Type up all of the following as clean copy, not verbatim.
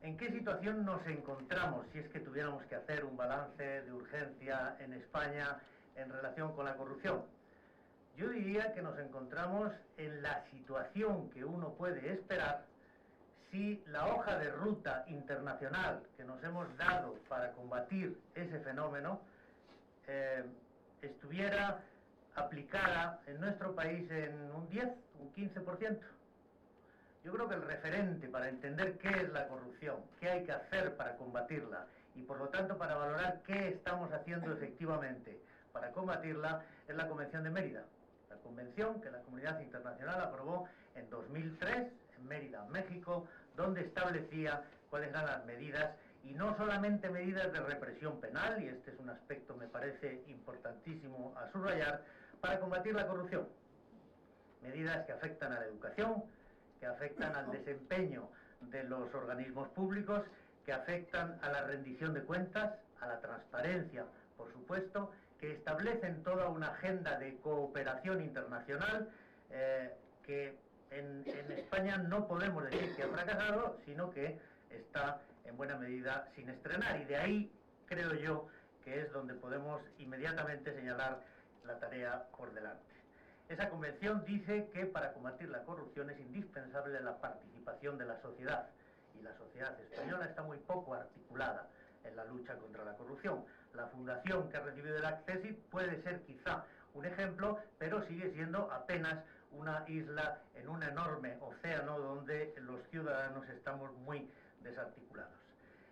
¿En qué situación nos encontramos si es que tuviéramos que hacer un balance de urgencia en España en relación con la corrupción? Yo diría que nos encontramos en la situación que uno puede esperar si la hoja de ruta internacional que nos hemos dado para combatir ese fenómeno estuviera aplicada en nuestro país en un 10, un 15%. Yo creo que el referente para entender qué es la corrupción, qué hay que hacer para combatirla y por lo tanto para valorar qué estamos haciendo efectivamente para combatirla es la Convención de Mérida. La convención que la comunidad internacional aprobó en 2003 en Mérida, México, donde establecía cuáles eran las medidas y no solamente medidas de represión penal, y este es un aspecto me parece importantísimo a subrayar, para combatir la corrupción. Medidas que afectan a la educación, que afectan al desempeño de los organismos públicos, que afectan a la rendición de cuentas, a la transparencia, por supuesto, que establecen toda una agenda de cooperación internacional que en España no podemos decir que ha fracasado, sino que está en buena medida sin estrenar. Y de ahí creo yo que es donde podemos inmediatamente señalar la tarea por delante. Esa convención dice que para combatir la corrupción es indispensable la participación de la sociedad, y la sociedad española está muy poco articulada en la lucha contra la corrupción. La fundación que ha recibido el Accessit puede ser quizá un ejemplo, pero sigue siendo apenas una isla en un enorme océano donde los ciudadanos estamos muy desarticulados.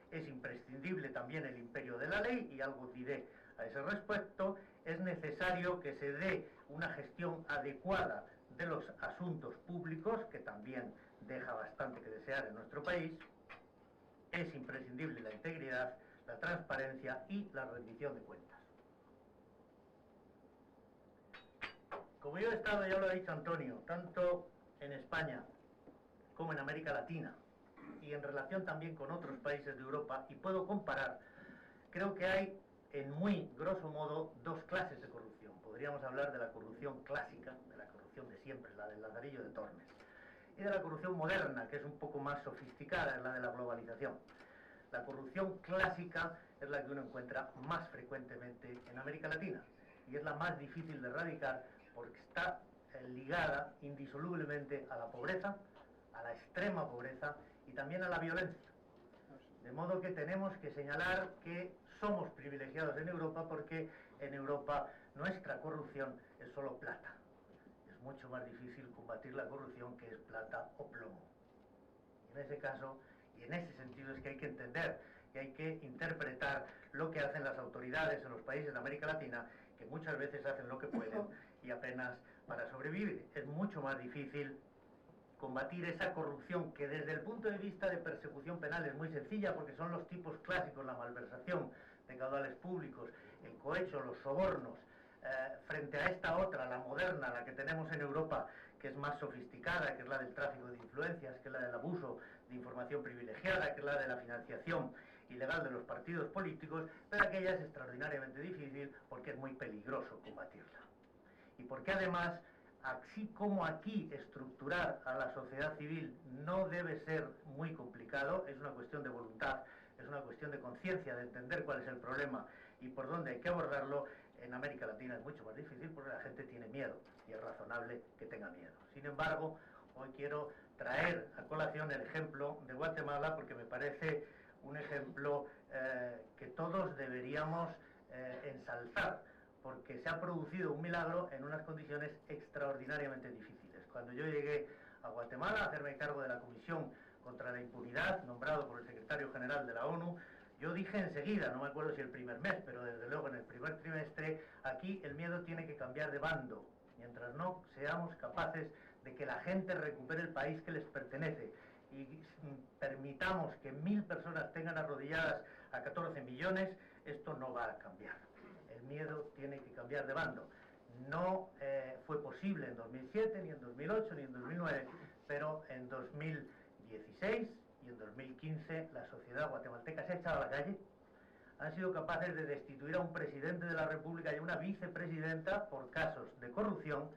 Es imprescindible también el imperio de la ley, y algo diré a ese respecto. Es necesario que se dé una gestión adecuada de los asuntos públicos, que también deja bastante que desear en nuestro país. Es imprescindible la integridad, la transparencia y la rendición de cuentas. Como yo he estado, ya lo ha dicho Antonio, tanto en España como en América Latina, y en relación también con otros países de Europa, y puedo comparar, creo que hay en muy grosso modo dos clases de corrupción. Podríamos hablar de la corrupción clásica, de la corrupción de siempre, la del Lazarillo de Tormes, y de la corrupción moderna, que es un poco más sofisticada, es la de la globalización. La corrupción clásica es la que uno encuentra más frecuentemente en América Latina, y es la más difícil de erradicar porque está ligada indisolublemente a la pobreza, a la extrema pobreza y también a la violencia. De modo que tenemos que señalar que somos privilegiados en Europa porque en Europa nuestra corrupción es solo plata. Es mucho más difícil combatir la corrupción que es plata o plomo. Y en ese caso, y en ese sentido es que hay que entender y hay que interpretar lo que hacen las autoridades en los países de América Latina, que muchas veces hacen lo que pueden y apenas para sobrevivir. Es mucho más difícil combatir esa corrupción que desde el punto de vista de persecución penal es muy sencilla, porque son los tipos clásicos, la malversación de caudales públicos, el cohecho, los sobornos, frente a esta otra, la moderna, la que tenemos en Europa, que es más sofisticada, que es la del tráfico de influencias, que es la del abuso de información privilegiada, que es la de la financiación ilegal de los partidos políticos, pero aquella es extraordinariamente difícil porque es muy peligroso combatirla. Y porque además, así como aquí estructurar a la sociedad civil no debe ser muy complicado, es una cuestión de voluntad, es una cuestión de conciencia, de entender cuál es el problema y por dónde hay que abordarlo. En América Latina es mucho más difícil porque la gente tiene miedo y es razonable que tenga miedo. Sin embargo, hoy quiero traer a colación el ejemplo de Guatemala porque me parece un ejemplo que todos deberíamos ensalzar, porque se ha producido un milagro en unas condiciones extraordinariamente difíciles. Cuando yo llegué a Guatemala a hacerme cargo de la Comisión contra la Impunidad, nombrado por el secretario general de la ONU, yo dije enseguida, no me acuerdo si el primer mes, pero desde luego en el primer trimestre, aquí el miedo tiene que cambiar de bando, mientras no seamos capaces de que la gente recupere el país que les pertenece y permitamos que 1000 personas tengan arrodilladas a 14 millones, esto no va a cambiar. El miedo tiene que cambiar de bando. No fue posible en 2007, ni en 2008, ni en 2009, pero en 2016 y en 2015 la sociedad guatemalteca se ha echado a la calle. Han sido capaces de destituir a un presidente de la República y a una vicepresidenta por casos de corrupción.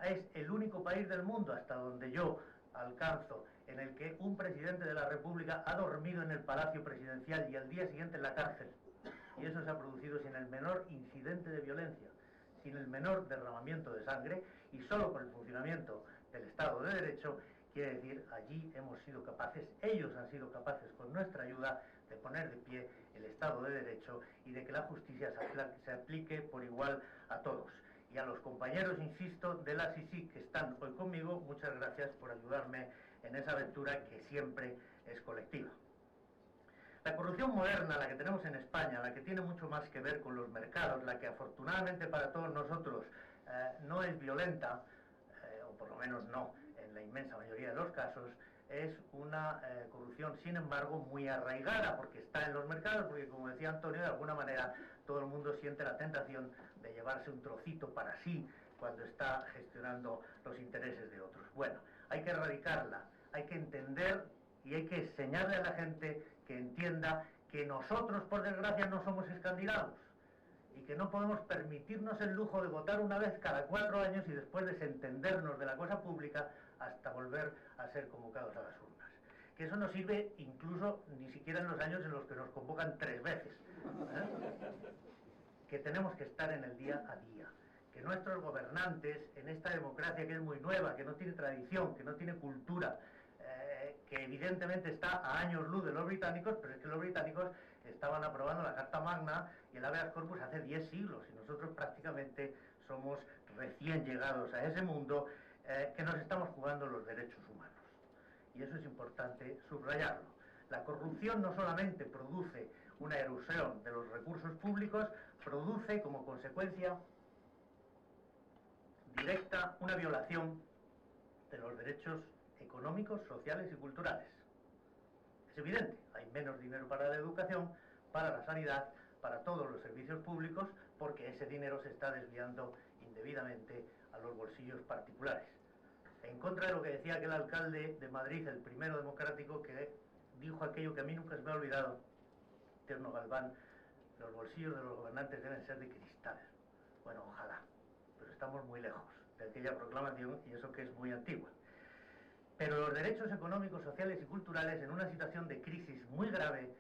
Es el único país del mundo, hasta donde yo alcanzo en el que un presidente de la República ha dormido en el Palacio Presidencial y al día siguiente en la cárcel. Y eso se ha producido sin el menor incidente de violencia, sin el menor derramamiento de sangre y solo con el funcionamiento del Estado de Derecho. Quiere decir, allí hemos sido capaces, ellos han sido capaces con nuestra ayuda de poner de pie el Estado de Derecho y de que la justicia se aplique por igual a todos. Y a los compañeros, insisto, de la SISI que están hoy conmigo, muchas gracias por ayudarme en esa aventura que siempre es colectiva. La corrupción moderna, la que tenemos en España, la que tiene mucho más que ver con los mercados, la que afortunadamente para todos nosotros no es violenta, o por lo menos no en la inmensa mayoría de los casos, es una corrupción, sin embargo, muy arraigada, porque está en los mercados, porque como decía Antonio, de alguna manera todo el mundo siente la tentación de llevarse un trocito para sí cuando está gestionando los intereses de otros. Bueno, hay que erradicarla, hay que entender y hay que enseñarle a la gente que entienda que nosotros, por desgracia, no somos escandinavos y que no podemos permitirnos el lujo de votar una vez cada 4 años y después desentendernos de la cosa pública hasta volver a ser convocados a las urnas. Que eso no sirve incluso ni siquiera en los años en los que nos convocan 3 veces. Que tenemos que estar en el día a día. Que nuestros gobernantes, en esta democracia que es muy nueva, que no tiene tradición, que no tiene cultura, que evidentemente está a años luz de los británicos, pero es que los británicos estaban aprobando la Carta Magna y el Habeas Corpus hace 10 siglos, y nosotros prácticamente somos recién llegados a ese mundo que nos estamos jugando los derechos humanos. Y eso es importante subrayarlo. La corrupción no solamente produce una erosión de los recursos públicos, produce como consecuencia directa una violación de los derechos económicos, sociales y culturales. Es evidente, hay menos dinero para la educación, para la sanidad, para todos los servicios públicos, porque ese dinero se está desviando indebidamente a los bolsillos particulares. En contra de lo que decía aquel alcalde de Madrid, el primero democrático, que dijo aquello que a mí nunca se me ha olvidado, Tierno Galván: los bolsillos de los gobernantes deben ser de cristal. Bueno, ojalá, pero estamos muy lejos de aquella proclamación, y eso que es muy antigua. Pero los derechos económicos, sociales y culturales, en una situación de crisis muy grave,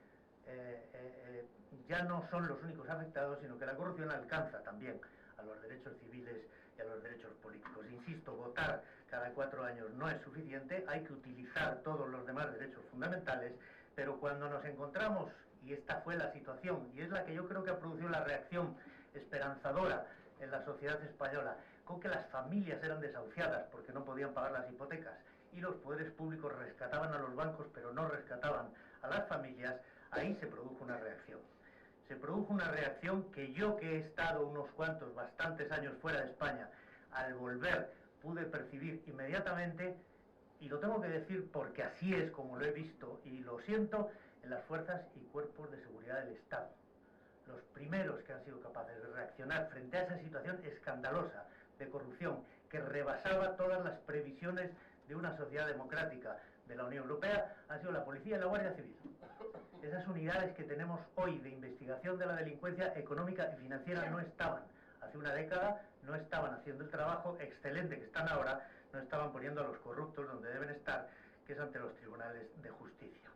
ya no son los únicos afectados, sino que la corrupción alcanza también a los derechos civiles y a los derechos políticos. Insisto, votar cada 4 años no es suficiente, hay que utilizar todos los demás derechos fundamentales, pero cuando nos encontramos, y esta fue la situación, y es la que yo creo que ha producido la reacción esperanzadora en la sociedad española, con que las familias eran desahuciadas porque no podían pagar las hipotecas, y los poderes públicos rescataban a los bancos pero no rescataban a las familias, ahí se produjo una reacción. Se produjo una reacción que yo, que he estado unos cuantos, bastantes años fuera de España, al volver pude percibir inmediatamente, y lo tengo que decir porque así es como lo he visto y lo siento, en las fuerzas y cuerpos de seguridad del Estado. Los primeros que han sido capaces de reaccionar frente a esa situación escandalosa de corrupción que rebasaba todas las previsiones de una sociedad democrática de la Unión Europea han sido la policía y la Guardia Civil. Esas unidades que tenemos hoy de investigación de la delincuencia económica y financiera no estaban. Hace una década no estaban haciendo el trabajo excelente que están ahora, no estaban poniendo a los corruptos donde deben estar, que es ante los tribunales de justicia.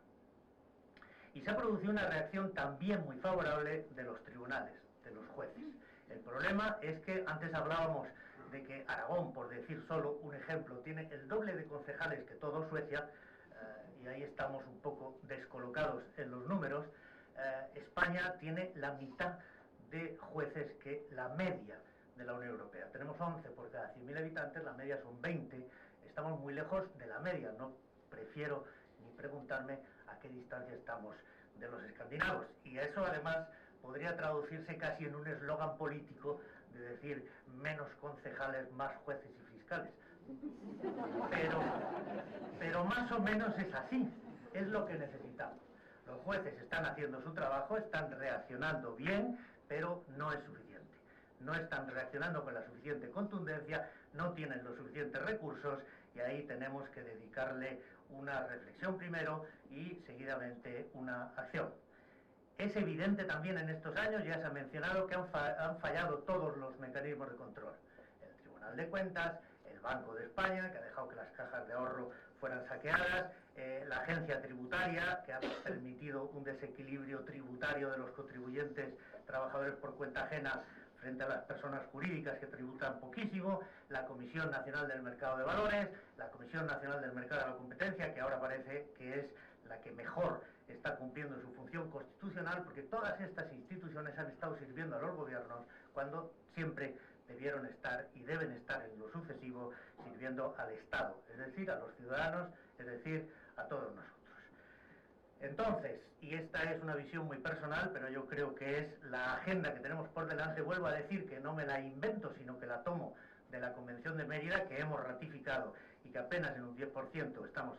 Y se ha producido una reacción también muy favorable de los tribunales, de los jueces. El problema es que antes hablábamos de que Aragón, por decir solo un ejemplo, tiene el doble de concejales que todo Suecia, y ahí estamos un poco descolocados en los números. España tiene la mitad de jueces que la media de la Unión Europea. Tenemos 11 por cada 100.000 habitantes, la media son 20, estamos muy lejos de la media, no prefiero ni preguntarme a qué distancia estamos de los escandinavos. Y eso además podría traducirse casi en un eslogan político de decir menos concejales, más jueces y fiscales. Pero más o menos es así, es lo que necesitamos. Los jueces están haciendo su trabajo, están reaccionando bien, pero no es suficiente. No están reaccionando con la suficiente contundencia, no tienen los suficientes recursos, y ahí tenemos que dedicarle una reflexión primero y seguidamente una acción. Es evidente también en estos años, ya se ha mencionado, que han fallado todos los mecanismos de control. El Tribunal de Cuentas, el Banco de España, que ha dejado que las cajas de ahorro fueran saqueadas, la agencia tributaria, que ha permitido un desequilibrio tributario de los contribuyentes trabajadores por cuenta ajena frente a las personas jurídicas que tributan poquísimo, la Comisión Nacional del Mercado de Valores, la Comisión Nacional del Mercado de la Competencia, que ahora parece que es la que mejor está cumpliendo su función constitucional, porque todas estas instituciones han estado sirviendo a los gobiernos cuando siempre debieron estar y deben estar en lo sucesivo sirviendo al Estado, es decir, a los ciudadanos, es decir, a todos nosotros. Entonces, y esta es una visión muy personal, pero yo creo que es la agenda que tenemos por delante, vuelvo a decir que no me la invento, sino que la tomo de la Convención de Mérida, que hemos ratificado y que apenas en un 10% estamos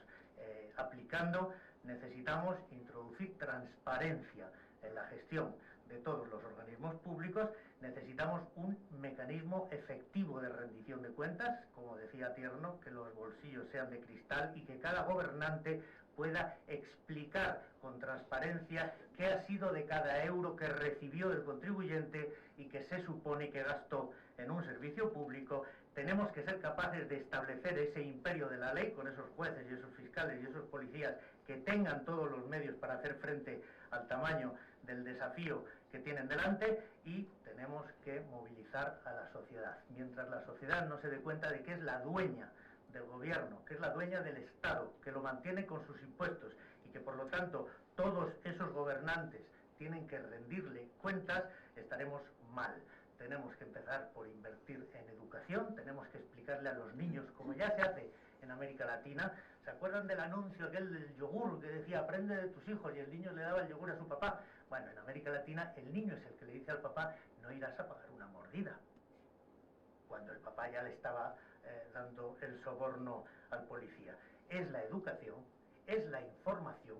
aplicando. Necesitamos introducir transparencia en la gestión de todos los organismos públicos, necesitamos un mecanismo efectivo de rendición de cuentas, como decía Tierno, que los bolsillos sean de cristal y que cada gobernante pueda explicar con transparencia qué ha sido de cada euro que recibió del contribuyente y que se supone que gastó en un servicio público. Tenemos que ser capaces de establecer ese imperio de la ley con esos jueces y esos fiscales y esos policías que tengan todos los medios para hacer frente al tamaño del desafío que tienen delante, y tenemos que movilizar a la sociedad. Mientras la sociedad no se dé cuenta de que es la dueña del gobierno, que es la dueña del Estado, que lo mantiene con sus impuestos y que por lo tanto todos esos gobernantes tienen que rendirle cuentas, estaremos mal. Tenemos que empezar por invertir en educación, tenemos que explicarle a los niños, como ya se hace en América Latina. ¿Se acuerdan del anuncio aquel del yogur que decía aprende de tus hijos y el niño le daba el yogur a su papá? Bueno, en América Latina el niño es el que le dice al papá no irás a pagar una mordida, cuando el papá ya le estaba dando el soborno al policía. Es la educación, es la información.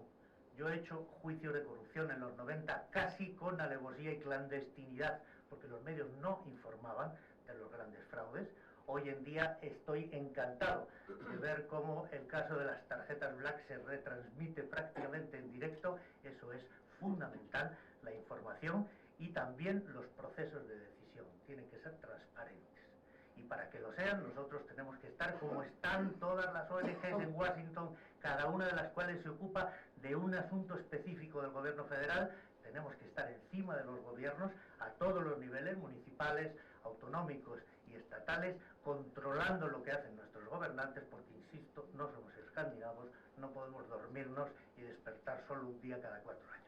Yo he hecho juicios de corrupción en los 90 casi con alevosía y clandestinidad, porque los medios no informaban de los grandes fraudes. Hoy en día estoy encantado de ver cómo el caso de las tarjetas Black se retransmite prácticamente en directo. Eso es fundamental, la información, y también los procesos de decisión tienen que ser transparentes. Y para que lo sean, nosotros tenemos que estar como están todas las ONGs en Washington, cada una de las cuales se ocupa de un asunto específico del gobierno federal. Tenemos que estar encima de los gobiernos a todos los niveles, municipales, autonómicos y estatales, controlando lo que hacen nuestros gobernantes, porque, insisto, no somos escandinavos, no podemos dormirnos y despertar solo un día cada 4 años.